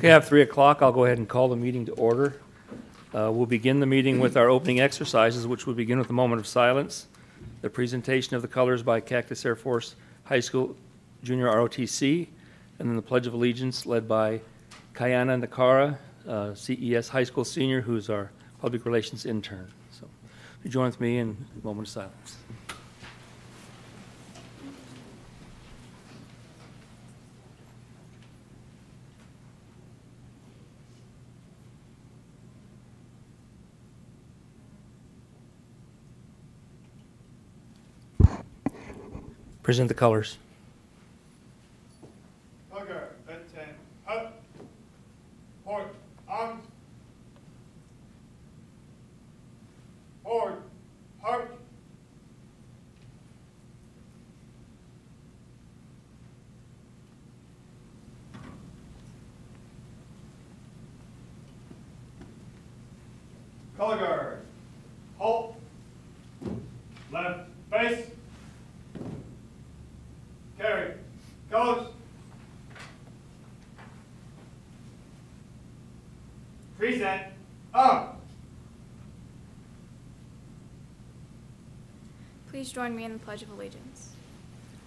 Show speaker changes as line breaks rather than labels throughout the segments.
Okay, at 3 o'clock, I'll go ahead and call the meeting to order. We'll begin the meeting with our opening exercises, which will begin with a moment of silence, the presentation of the colors by Cactus Air Force High School Junior ROTC, and then the Pledge of Allegiance led by Kayana Nakara, CES High School Senior, who's our Public Relations intern. So, if you join with me in a moment of silence. Present the colors.
Hugger, red 10, up, port, arms, forward, hark. Color guard, halt, left, face. Carry. Colors. Present. Up.
Please join me in the Pledge of Allegiance.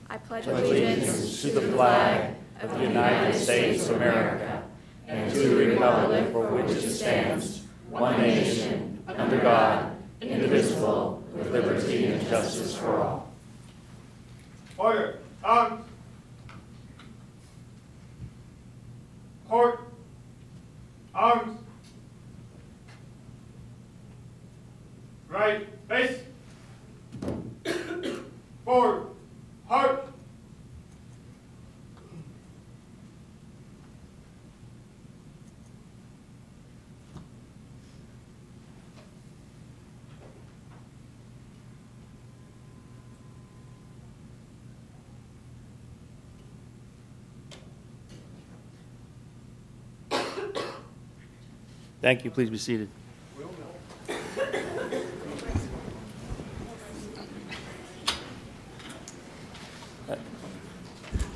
I pledge
allegiance to the flag of the United States of America and to the republic for which it stands, one nation, under God, indivisible, with liberty and justice for all.
Order. Arms. Court. Arms. Right. Face. Forward. Heart.
Thank you. Please be seated.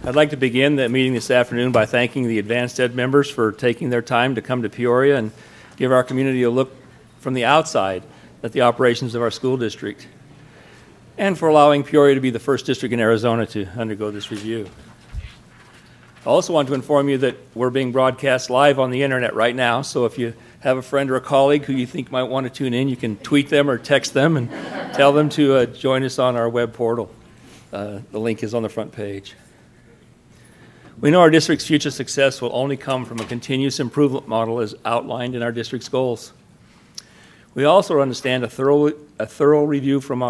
I'd like to begin the meeting this afternoon by thanking the AdvancED members for taking their time to come to Peoria and give our community a look from the outside at the operations of our school district, and for allowing Peoria to be the first district in Arizona to undergo this review. I also want to inform you that we're being broadcast live on the internet right now, so if you have a friend or a colleague who you think might want to tune in, you can tweet them or text them and tell them to join us on our web portal. The link is on the front page. We know our district's future success will only come from a continuous improvement model as outlined in our district's goals. We also understand a thorough review from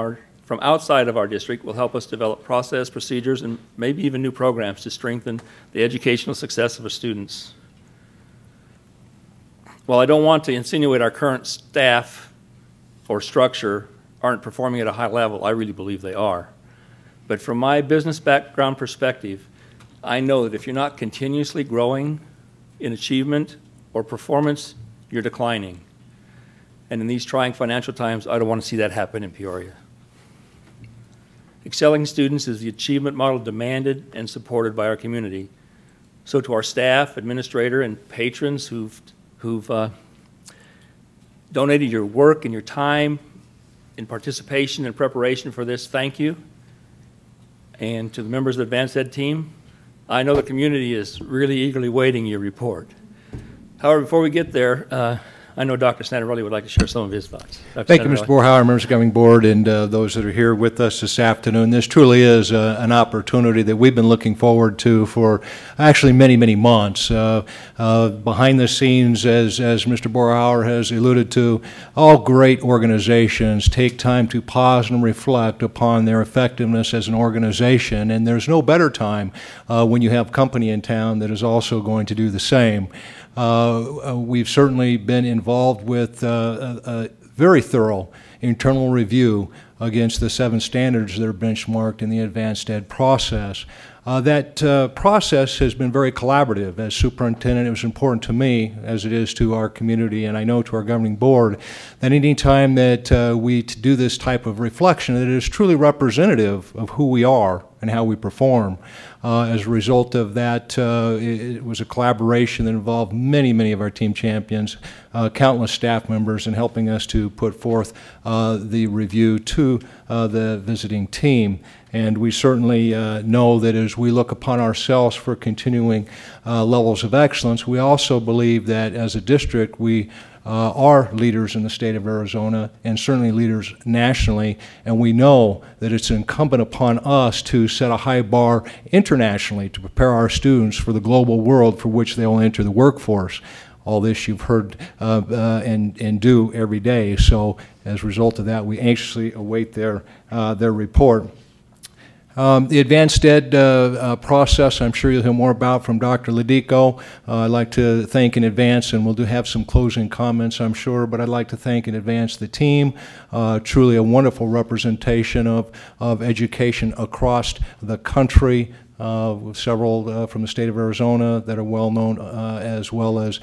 outside of our district will help us develop process, procedures, and maybe even new programs to strengthen the educational success of our students. While I don't want to insinuate our current staff or structure aren't performing at a high level, I really believe they are. But from my business background perspective, I know that if you're not continuously growing in achievement or performance, you're declining. And in these trying financial times, I don't want to see that happen in Peoria. Excelling students is the achievement model demanded and supported by our community. So to our staff, administrator, and patrons who've donated your work and your time in participation and preparation for this, thank you. And to the members of the AdvancED team, I know the community is really eagerly waiting your report. However, before we get there, I know Dr. Santarelli would like to share some of his thoughts.
Thank you, Mr. Borhauer, members of the governing board, and those that are here with us this afternoon. This truly is an opportunity that we've been looking forward to for actually many, many months. Behind the scenes, as Mr. Borhauer has alluded to, all great organizations take time to pause and reflect upon their effectiveness as an organization, and there's no better time when you have company in town that is also going to do the same. We've certainly been involved with a very thorough internal review against the 7 standards that are benchmarked in the AdvancED process. That process has been very collaborative. As superintendent, it was important to me, as it is to our community, and I know to our governing board, that any time that we do this type of reflection, that it is truly representative of who we are and how we perform. As a result of that, it was a collaboration that involved many, many of our team champions, countless staff members, in helping us to put forth the review to the visiting team. And we certainly know that as we look upon ourselves for continuing levels of excellence, we also believe that as a district we are leaders in the state of Arizona and certainly leaders nationally, and we know that it's incumbent upon us to set a high bar internationally to prepare our students for the global world for which they will enter the workforce. All this you've heard and do every day. So as a result of that, we anxiously await their report. The AdvancED process, I'm sure you'll hear more about from Dr. Ladico. I'd like to thank in advance, and we'll have some closing comments, I'm sure, but I'd like to thank in advance the team. Truly a wonderful representation of education across the country. With several from the state of Arizona that are well known, as well as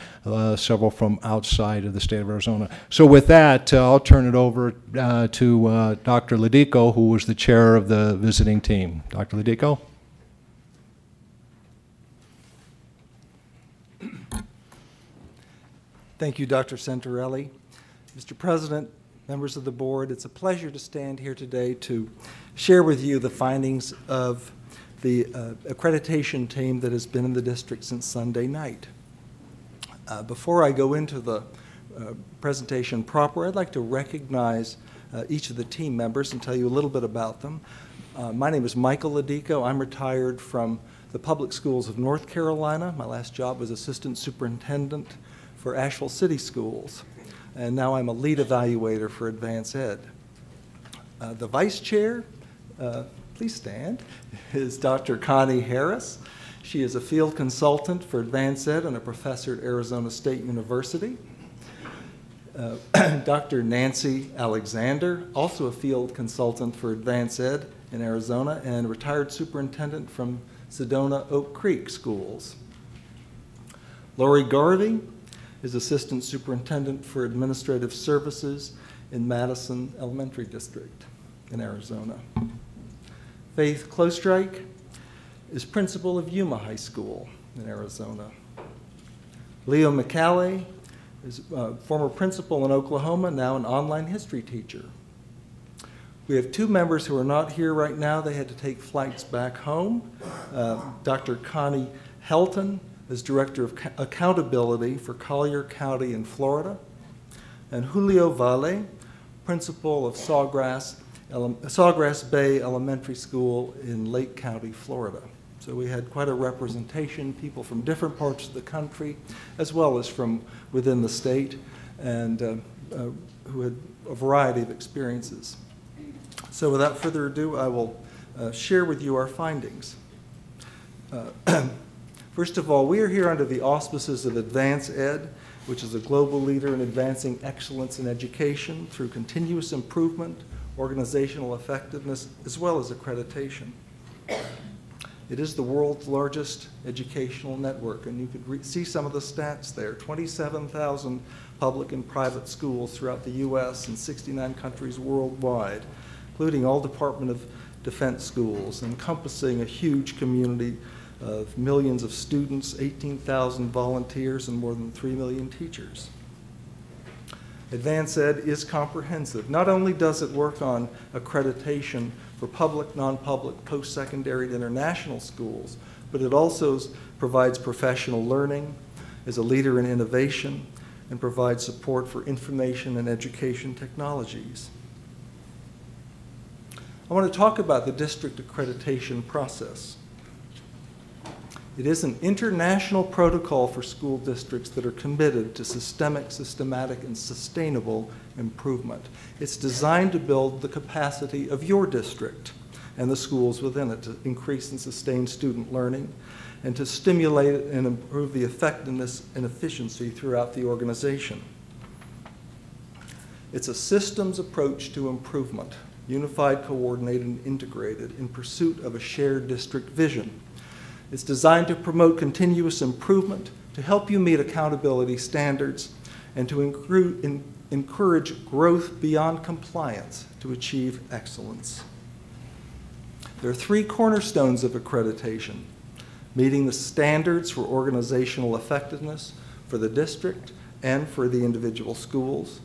several from outside of the state of Arizona. So with that, I'll turn it over to Dr. Ladico, who was the chair of the visiting team. Dr. Ladico?
Thank you, Dr. Santarelli. Mr. President, members of the board, it's a pleasure to stand here today to share with you the findings of the accreditation team that has been in the district since Sunday night. Before I go into the presentation proper, I'd like to recognize each of the team members and tell you a little bit about them. My name is Michael Ladico. I'm retired from the public schools of North Carolina. My last job was assistant superintendent for Asheville City Schools, and now I'm a lead evaluator for AdvancED. The vice chair, please stand, is Dr. Connie Harris. She is a field consultant for AdvancED and a professor at Arizona State University. Dr. Nancy Alexander, also a field consultant for AdvancED in Arizona and retired superintendent from Sedona Oak Creek Schools. Lori Garvey is assistant superintendent for administrative services in Madison Elementary District in Arizona. Faith Klostrike is principal of Yuma High School in Arizona. Leo McCalley is a former principal in Oklahoma, now an online history teacher. We have two members who are not here right now. They had to take flights back home. Dr. Connie Helton is Director of Accountability for Collier County in Florida. And Julio Valle, principal of Sawgrass Bay Elementary School in Lake County, Florida. So we had quite a representation, people from different parts of the country, as well as from within the state, and who had a variety of experiences. So without further ado, I will share with you our findings. First of all, we are here under the auspices of AdvancED, which is a global leader in advancing excellence in education through continuous improvement, organizational effectiveness, as well as accreditation. It is the world's largest educational network, and you could see some of the stats there. 27,000 public and private schools throughout the U.S. and 69 countries worldwide, including all Department of Defense schools, encompassing a huge community of millions of students, 18,000 volunteers, and more than 3 million teachers. AdvancED is comprehensive. Not only does it work on accreditation for public, non-public, post-secondary, and international schools, but it also provides professional learning, is a leader in innovation, and provides support for information and education technologies. I want to talk about the district accreditation process. It is an international protocol for school districts that are committed to systematic, and sustainable improvement. It's designed to build the capacity of your district and the schools within it to increase and sustain student learning and to stimulate and improve the effectiveness and efficiency throughout the organization. It's a systems approach to improvement, unified, coordinated, and integrated in pursuit of a shared district vision. It's designed to promote continuous improvement, to help you meet accountability standards, and to encourage growth beyond compliance to achieve excellence. There are 3 cornerstones of accreditation: meeting the standards for organizational effectiveness for the district and for the individual schools,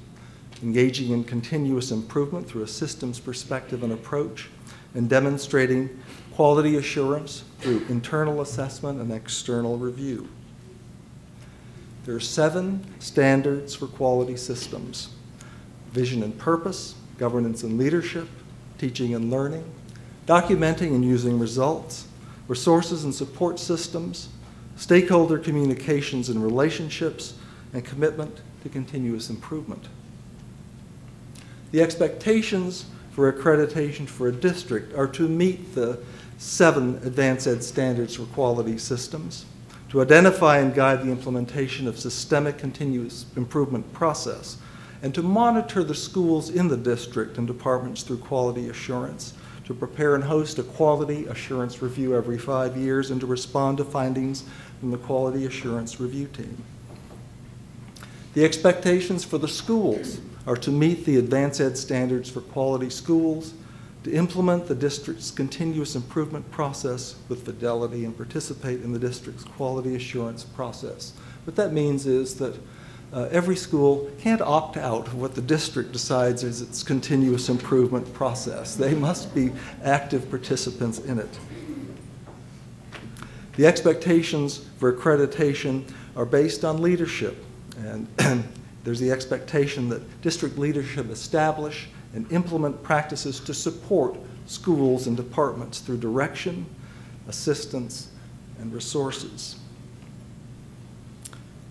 engaging in continuous improvement through a systems perspective and approach, and demonstrating quality assurance through internal assessment and external review. There are 7 standards for quality systems: vision and purpose, governance and leadership, teaching and learning, documenting and using results, resources and support systems, stakeholder communications and relationships, and commitment to continuous improvement. The expectations for accreditation for a district are to meet the 7 AdvancED standards for quality systems, to identify and guide the implementation of systemic continuous improvement process, and to monitor the schools in the district and departments through quality assurance, to prepare and host a quality assurance review every 5 years, and to respond to findings from the quality assurance review team. The expectations for the schools are to meet the AdvancED standards for quality schools, to implement the district's continuous improvement process with fidelity, and participate in the district's quality assurance process. What that means is that every school can't opt out of what the district decides is its continuous improvement process. They must be active participants in it. The expectations for accreditation are based on leadership, and there's the expectation that district leadership establish and implement practices to support schools and departments through direction, assistance, and resources.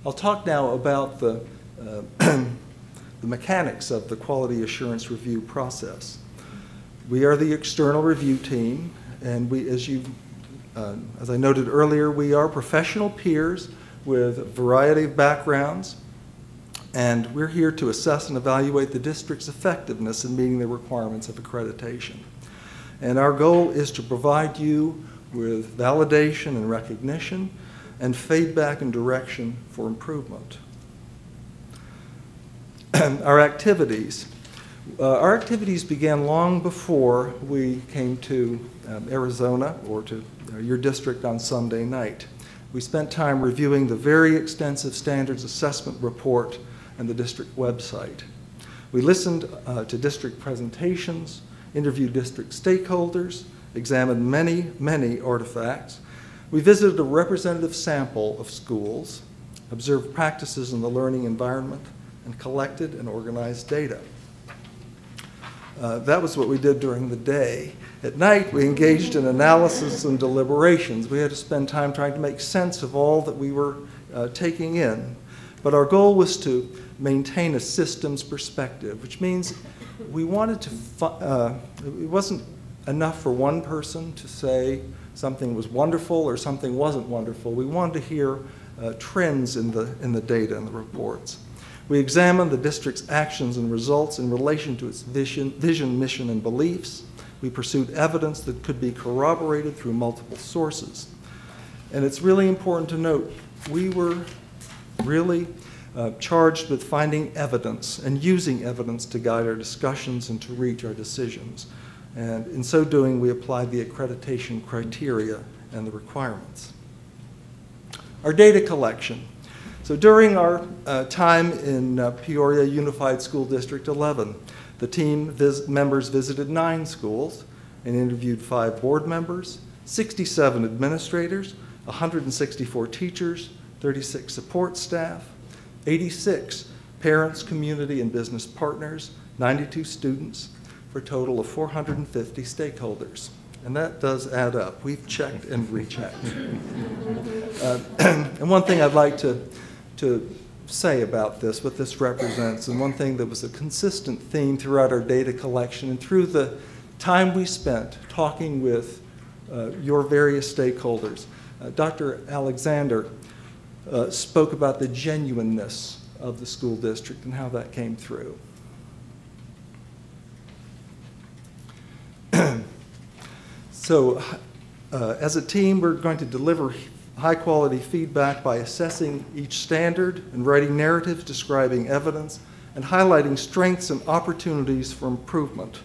I'll talk now about the mechanics of the quality assurance review process. We are the external review team, and as I noted earlier, we are professional peers with a variety of backgrounds, and we're here to assess and evaluate the district's effectiveness in meeting the requirements of accreditation. And our goal is to provide you with validation and recognition and feedback and direction for improvement. Our activities began long before we came to Arizona or to your district on Sunday night. We spent time reviewing the very extensive standards assessment report and the district website. We listened to district presentations, interviewed district stakeholders, examined many, many artifacts. We visited a representative sample of schools, observed practices in the learning environment, and collected and organized data. That was what we did during the day. At night, we engaged in analysis and deliberations. We had to spend time trying to make sense of all that we were taking in. But our goal was to maintain a systems perspective, which means we wanted to, it wasn't enough for one person to say something was wonderful or something wasn't wonderful. We wanted to hear trends in the data and the reports. We examined the district's actions and results in relation to its vision, mission, and beliefs. We pursued evidence that could be corroborated through multiple sources. And it's really important to note, we were really charged with finding evidence and using evidence to guide our discussions and to reach our decisions. And in so doing, we applied the accreditation criteria and the requirements. Our data collection. So during our time in Peoria Unified School District 11, the team members visited 9 schools and interviewed 5 board members, 67 administrators, 164 teachers, 36 support staff, 86 parents, community, and business partners, 92 students, for a total of 450 stakeholders. And that does add up. We've checked and rechecked. And one thing I'd like to say about this, what this represents, and one thing that was a consistent theme throughout our data collection and through the time we spent talking with your various stakeholders. Dr. Alexander spoke about the genuineness of the school district and how that came through. So As a team, we're going to deliver high-quality feedback by assessing each standard and writing narratives describing evidence and highlighting strengths and opportunities for improvement,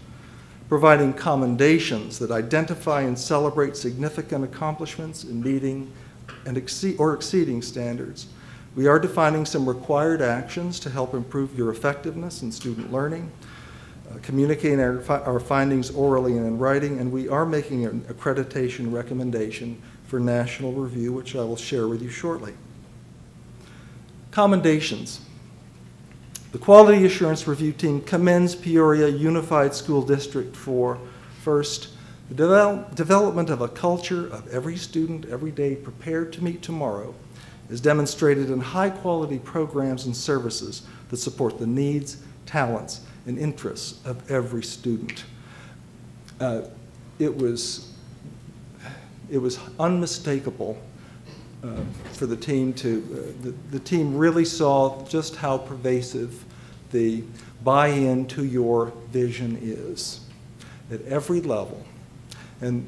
providing commendations that identify and celebrate significant accomplishments in meeting and exceeding standards. We are defining some required actions to help improve your effectiveness in student learning, communicating our findings orally and in writing, and we are making an accreditation recommendation for national review, which I will share with you shortly. Commendations. The Quality Assurance Review Team commends Peoria Unified School District for, first, the development of a culture of every student every day prepared to meet tomorrow is demonstrated in high-quality programs and services that support the needs, talents, and interests of every student. It was unmistakable for the team to, the team really saw just how pervasive the buy-in to your vision is at every level. And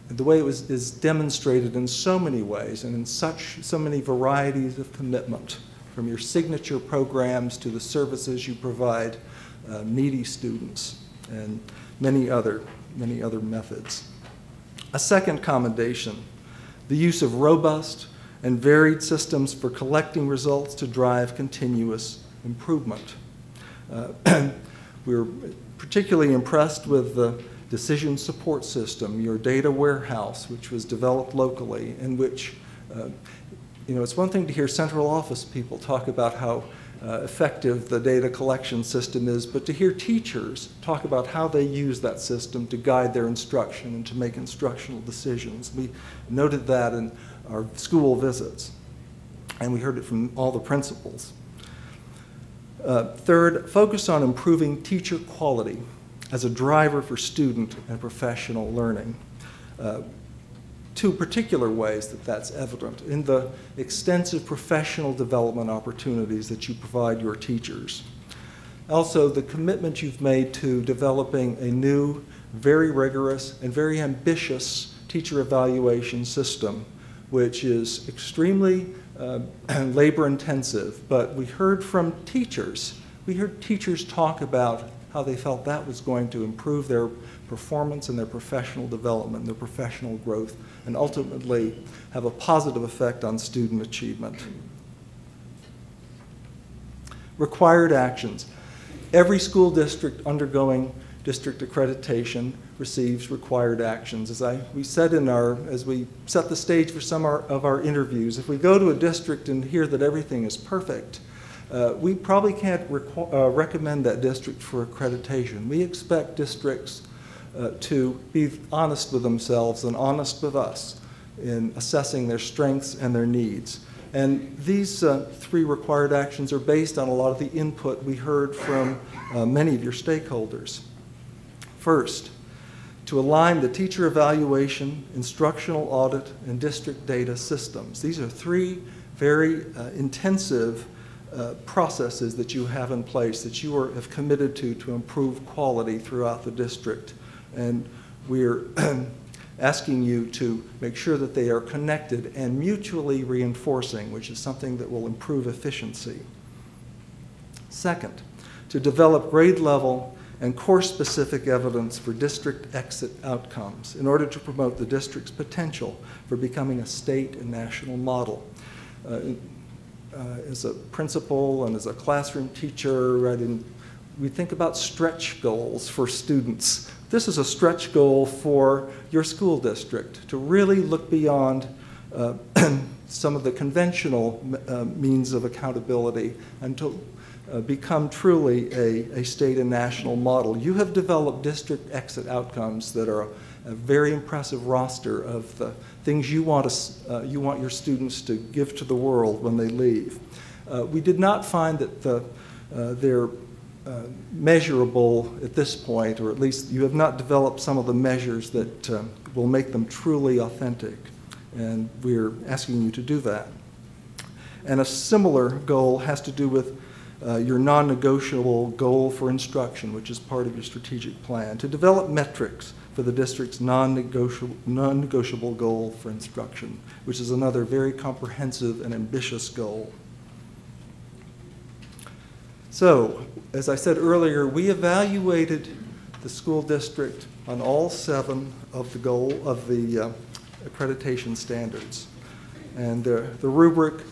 the way it is demonstrated in so many ways and in so many varieties of commitment, from your signature programs to the services you provide needy students and many other methods. A second commendation, the use of robust and varied systems for collecting results to drive continuous improvement. We're particularly impressed with the decision support system, your data warehouse, which was developed locally, in which, it's one thing to hear central office people talk about how effective the data collection system is, but to hear teachers talk about how they use that system to guide their instruction and to make instructional decisions. We noted that in our school visits, and we heard it from all the principals. Third, focus on improving teacher quality as a driver for student and professional learning. Two particular ways that that's evident: in the extensive professional development opportunities that you provide your teachers. Also, the commitment you've made to developing a new, very rigorous and very ambitious teacher evaluation system, which is extremely labor intensive. But we heard from teachers. We heard teachers talk about how they felt that was going to improve their performance and their professional development, their professional growth, and ultimately have a positive effect on student achievement. Required actions. Every school district undergoing district accreditation receives required actions. We said as we set the stage for some of our interviews, if we go to a district and hear that everything is perfect, we probably can't recommend that district for accreditation. We expect districts to be honest with themselves and honest with us in assessing their strengths and their needs. And these three required actions are based on a lot of the input we heard from many of your stakeholders. First, to align the teacher evaluation, instructional audit, and district data systems. These are three very intensive processes that you have in place that you have committed to improve quality throughout the district. And we're asking you to make sure that they are connected and mutually reinforcing, which is something that will improve efficiency. Second, to develop grade level and course-specific evidence for district exit outcomes in order to promote the district's potential for becoming a state and national model. As a principal and as a classroom teacher, we think about stretch goals for students. This is a stretch goal for your school district, to really look beyond some of the conventional means of accountability and to become truly a state and national model. You have developed district exit outcomes that are a very impressive roster of the things you want your students to give to the world when they leave. We did not find that they're measurable at this point, or at least you have not developed some of the measures that will make them truly authentic, and we're asking you to do that. And a similar goal has to do with your non-negotiable goal for instruction, which is part of your strategic plan, to develop metrics for the district's non-negotiable goal for instruction, which is another very comprehensive and ambitious goal. So, as I said earlier, we evaluated the school district on all 7 of the accreditation standards. And the rubric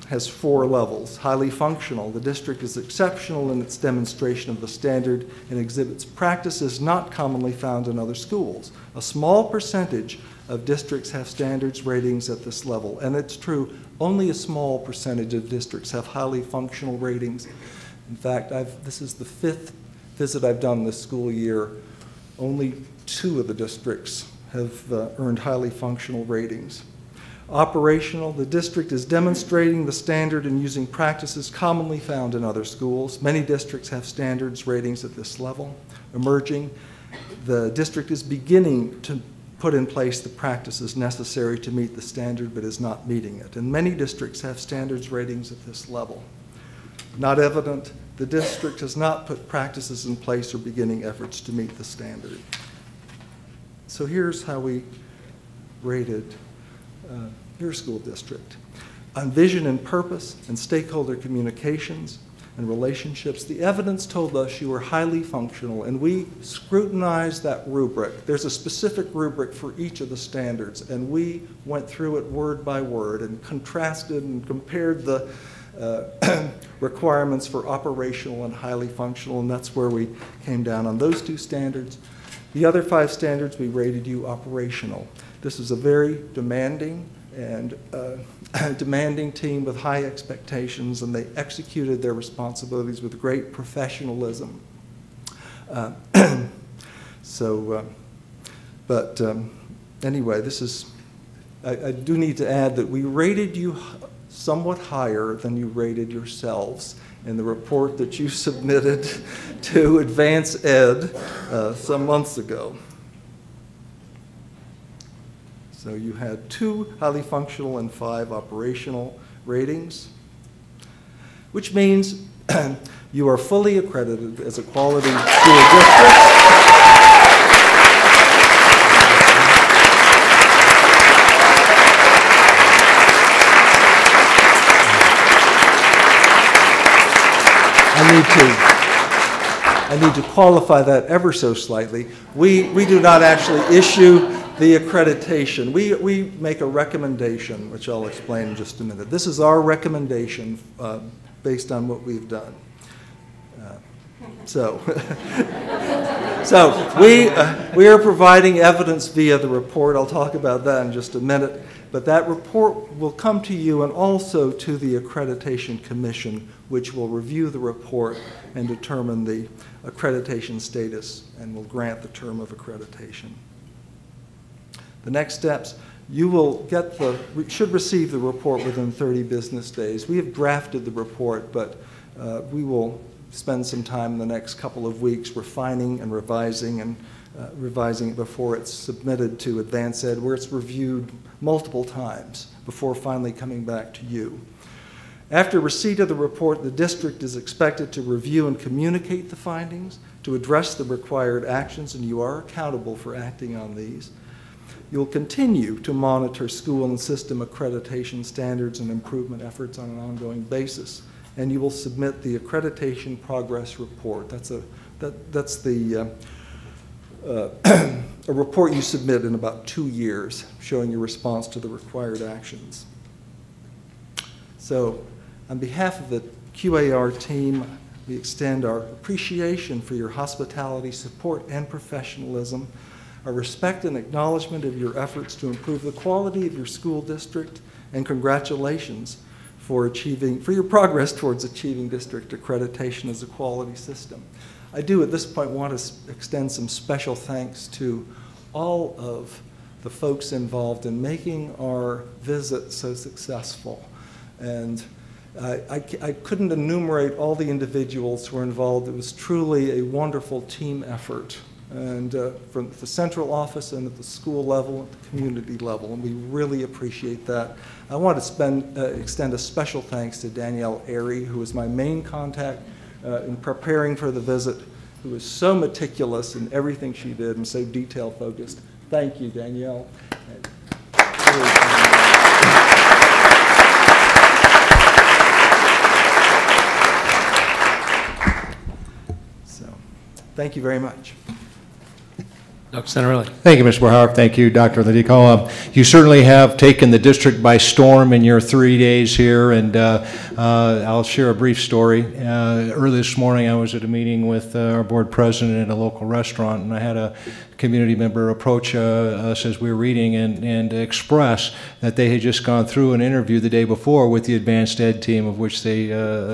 has 4 levels. Highly functional. The district is exceptional in its demonstration of the standard and exhibits practices not commonly found in other schools. A small percentage of districts have standards ratings at this level, and it's true, only a small percentage of districts have highly functional ratings. In fact, this is the 5th visit I've done this school year. Only 2 of the districts have earned highly functional ratings. Operational, the district is demonstrating the standard and using practices commonly found in other schools. Many districts have standards ratings at this level. Emerging, the district is beginning to put in place the practices necessary to meet the standard but is not meeting it. And many districts have standards ratings at this level. Not evident, the district has not put practices in place or beginning efforts to meet the standard. So here's how we rated your school district. On vision and purpose and stakeholder communications and relationships, the evidence told us you were highly functional, and we scrutinized that rubric. There's a specific rubric for each of the standards, and we went through it word by word and contrasted and compared the requirements for operational and highly functional, and that's where we came down on those 2 standards. The other 5 standards, we rated you operational. This is a very demanding and demanding team with high expectations, and they executed their responsibilities with great professionalism. Anyway, this is, I do need to add that we rated you somewhat higher than you rated yourselves in the report that you submitted to AdvancED some months ago. So you had 2 highly functional and 5 operational ratings, which means you are fully accredited as a quality school district. I need to qualify that ever so slightly. We do not actually issue the accreditation. We make a recommendation, which I'll explain in just a minute. This is our recommendation based on what we've done. So we are providing evidence via the report. I'll talk about that in just a minute. But that report will come to you and also to the Accreditation Commission, which will review the report and determine the accreditation status and will grant the term of accreditation. The next steps, you should receive the report within 30 business days. We have drafted the report, but we will spend some time in the next couple of weeks refining and revising it before it's submitted to AdvancED, where it's reviewed multiple times before finally coming back to you. After receipt of the report, the district is expected to review and communicate the findings, to address the required actions, and you are accountable for acting on these. You'll continue to monitor school and system accreditation standards and improvement efforts on an ongoing basis, and you will submit the accreditation progress report. That's a report you submit in about 2 years, showing your response to the required actions. So, on behalf of the QAR team, we extend our appreciation for your hospitality, support, and professionalism, our respect and acknowledgement of your efforts to improve the quality of your school district, and congratulations for your progress towards achieving district accreditation as a quality system. I do at this point want to extend some special thanks to all of the folks involved in making our visit so successful. And I couldn't enumerate all the individuals who were involved. It was truly a wonderful team effort, and from the central office and at the school level, at the community level, and we really appreciate that. I want to extend a special thanks to Danielle Airy, who was my main contact in preparing for the visit, who was so meticulous in everything she did and so detail-focused. Thank you, Danielle. So, thank you very much.
Dr. Centerelli.
Thank you, Mr. Borhauer. Thank you, Dr. Ledico. You certainly have taken the district by storm in your 3 days here, and I'll share a brief story. Early this morning, I was at a meeting with our board president at a local restaurant, and I had a community member approach us as we were reading and express that they had just gone through an interview the day before with the advanced ed team, of which they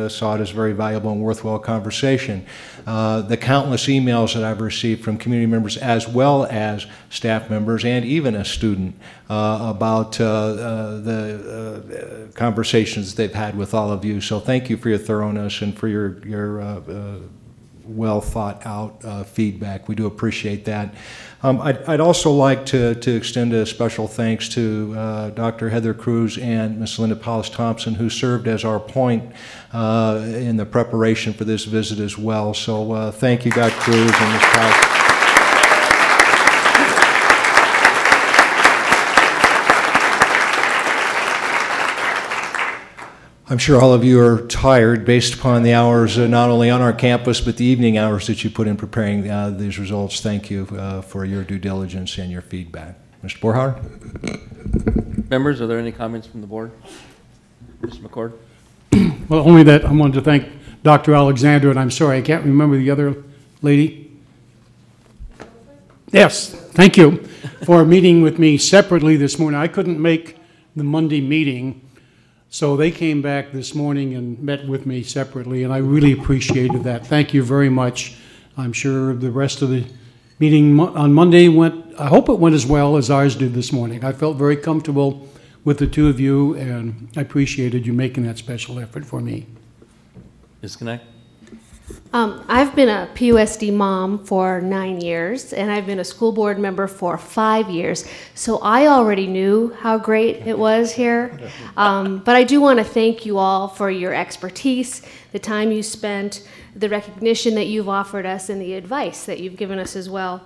saw it as very valuable and worthwhile conversation. The countless emails that I've received from community members as well as staff members and even a student about the conversations they've had with all of you. So thank you for your thoroughness and for your well thought out feedback. We do appreciate that. I'd also like to extend a special thanks to Dr. Heather Cruz and Ms. Linda Paulus Thompson, who served as our point in the preparation for this visit as well. So thank you, Dr. Cruz and Ms. Paulus. I'm sure all of you are tired based upon the hours not only on our campus but the evening hours that you put in preparing these results. Thank you for your due diligence and your feedback. Mr. Borhauer?
Members, are there any comments from the board? Mr. McCord?
Well, only that I wanted to thank Dr. Alexander, and I'm sorry, I can't remember the other lady. Yes, thank you for meeting with me separately this morning. I couldn't make the Monday meeting, so they came back this morning and met with me separately, and I really appreciated that. Thank you very much. I'm sure the rest of the meeting on Monday I hope it went as well as ours did this morning. I felt very comfortable with the two of you, and I appreciated you making that special effort for me.
Ms. Knack?
I've been a PUSD mom for 9 years, and I've been a school board member for 5 years, so I already knew how great it was here. But I do want to thank you all for your expertise, the time you spent, the recognition that you've offered us, and the advice that you've given us as well.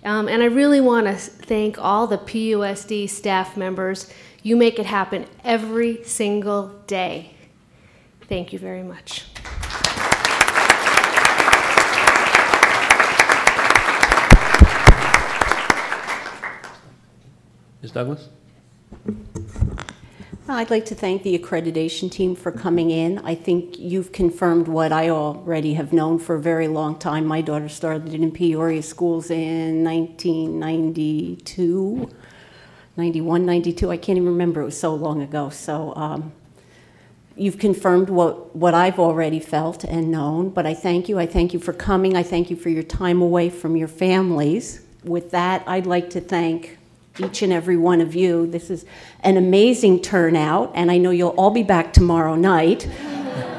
And I really want to thank all the PUSD staff members. You make it happen every single day. Thank you very much.
Ms. Douglas?
I'd like to thank the accreditation team for coming in. I think you've confirmed what I already have known for a very long time. My daughter started in Peoria schools in 1992, 91, 92. I can't even remember. It was so long ago. So you've confirmed what I've already felt and known. But I thank you. I thank you for coming. I thank you for your time away from your families. With that, I'd like to thank each and every one of you. This is an amazing turnout, and I know you'll all be back tomorrow night.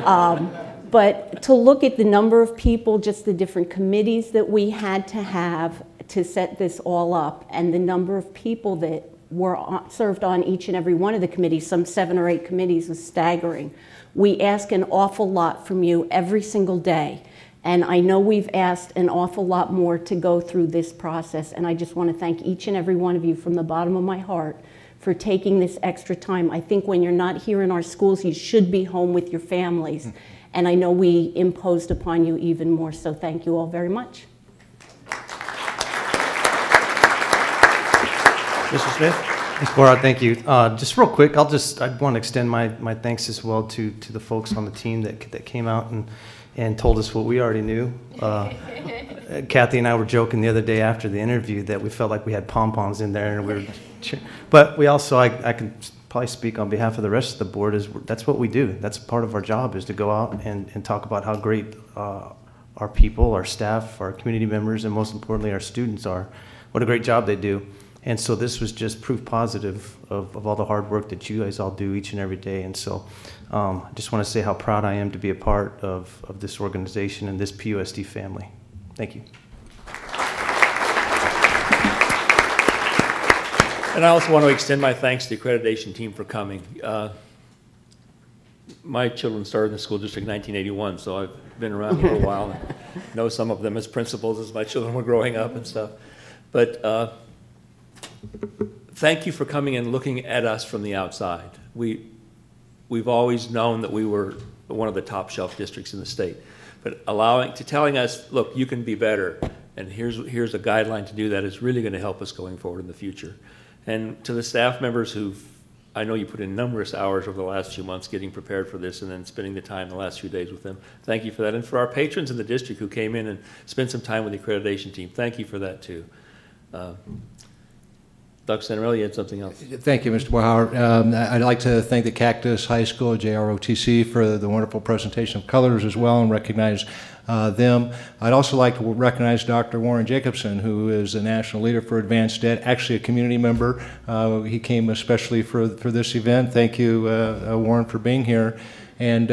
But to look at the number of people, just the different committees that we had to have to set this all up, and the number of people that were served on each and every one of the committees, some 7 or 8 committees, was staggering. We ask an awful lot from you every single day. And I know we've asked an awful lot more to go through this process, and I just want to thank each and every one of you from the bottom of my heart for taking this extra time. I think when you're not here in our schools, you should be home with your families. And I know we imposed upon you even more, so thank you all very much.
Mr. Smith?
Ms. Borhauer, thank you. Just real quick, I want to extend my thanks as well to the folks on the team that came out and told us what we already knew. Kathy and I were joking the other day after the interview that we felt like we had pom-poms in there, and we were but we also, I can probably speak on behalf of the rest of the board, that's what we do. That's part of our job, is to go out and talk about how great our people, our staff, our community members, and most importantly our students are. What a great job they do. And so this was just proof positive of all the hard work that you guys all do each and every day. And so I just want to say how proud I am to be a part of this organization and this PUSD family. Thank you.
And I also want to extend my thanks to the accreditation team for coming. My children started in the school district in 1981, so I've been around for a while. know some of them as principals as my children were growing up and stuff. But thank you for coming and looking at us from the outside. We've always known that we were one of the top shelf districts in the state, but telling us, look, you can be better, and here's a guideline to do that is really going to help us going forward in the future. And to the staff members I know you put in numerous hours over the last few months getting prepared for this and then spending the time the last few days with them. Thank you for that. And for our patrons in the district who came in and spent some time with the accreditation team, thank you for that too. Dr. Santarelli, you had something else.
Thank you, Mr. Bohauer. I'd like to thank the Cactus High School, JROTC, for the wonderful presentation of colors as well and recognize them. I'd also like to recognize Dr. Warren Jacobson, who is the national leader for AdvancED, actually a community member. He came especially for this event. Thank you, Warren, for being here. And,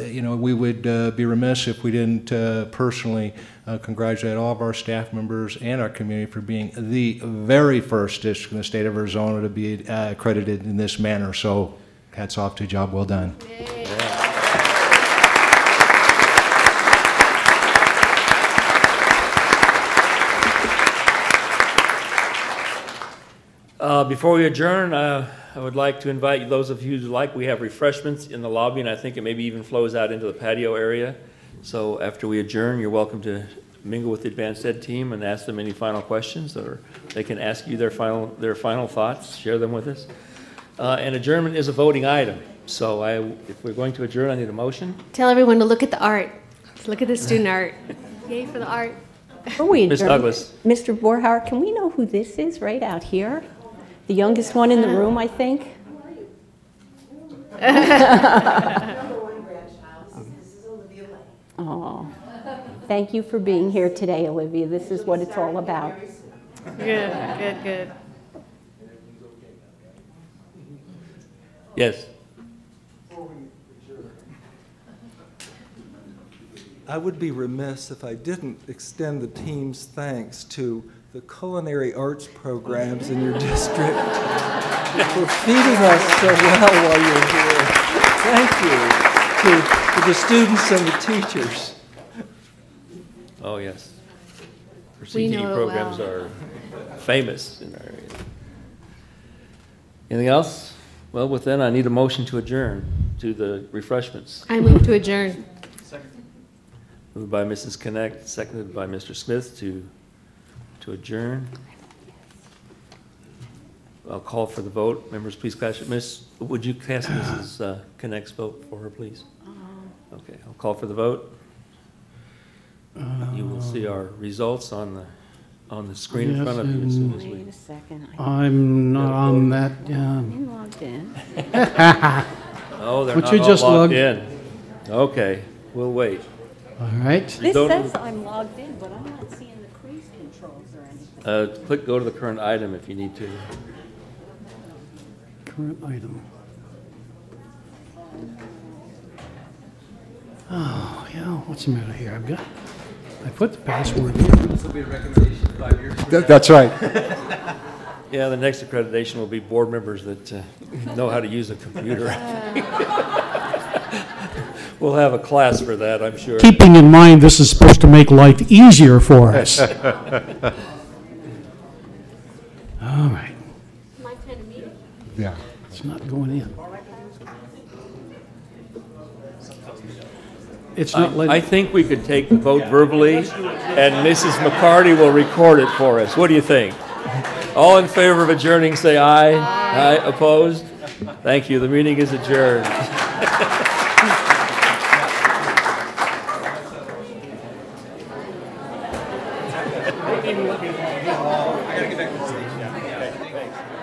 you know, we would be remiss if we didn't personally congratulate all of our staff members and our community for being the very first district in the state of Arizona to be accredited in this manner. So hats off to you, job well done.
Before we adjourn, I would like to invite those of you who like, we have refreshments in the lobby, and I think it maybe even flows out into the patio area. So after we adjourn, you're welcome to mingle with the AdvancED team and ask them any final questions, or they can ask you their final thoughts, share them with us. And adjournment is a voting item. So if we're going to adjourn, I need a motion.
Tell everyone to look at the art. Look at the student art. Yay for the art.
Before we
Ms.
adjourn,
Douglas.
Mr. Borhauer, can we know who this is right out here? The youngest one in the room, I think. Oh, thank you for being here today, Olivia. This is what it's all about.
Good.
Yes.
I would be remiss if I didn't extend the team's thanks to the culinary arts programs in your district for feeding us so well while you're here. Thank you to the students and the teachers.
Oh, yes. Our
We
CTE
know it
programs
well.
are famous in our area. Anything else? Well, with that, I need a motion to adjourn to the refreshments.
I move to adjourn.
Moved by Mrs. Connect, seconded by Mr. Smith to adjourn. I'll call for the vote. Members, please cast. Would you cast Mrs. Connect's vote for her, please? Okay, I'll call for the vote. You will see our results on the screen in front of you as soon as we.
Wait a second.
I'm not on that.
I'm logged in.
Oh, they're
But
not
you
all
just
logged
logged-
in. Okay, we'll wait.
All right.
This
Don't-
says I'm logged in, but I'm not seeing the cruise controls or anything.
Go to the current item if you need to.
Current item. Oh, yeah, what's the matter here? I put the password in.
This will be a recommendation 5 years from now.
That's right.
Yeah, the next accreditation will be board members that know how to use a computer. We'll have a class for that, I'm sure.
Keeping in mind this is supposed to make life easier for us. All right.
My kind of meeting.
Yeah.
It's not going in. It's not
I
letting.
think we could take the vote verbally, and Mrs. McCarty will record it for us. What do you think? All in favor of adjourning, say aye. Aye. Opposed? Thank you. The meeting is adjourned.
I gotta get back to the station. Yeah, thanks.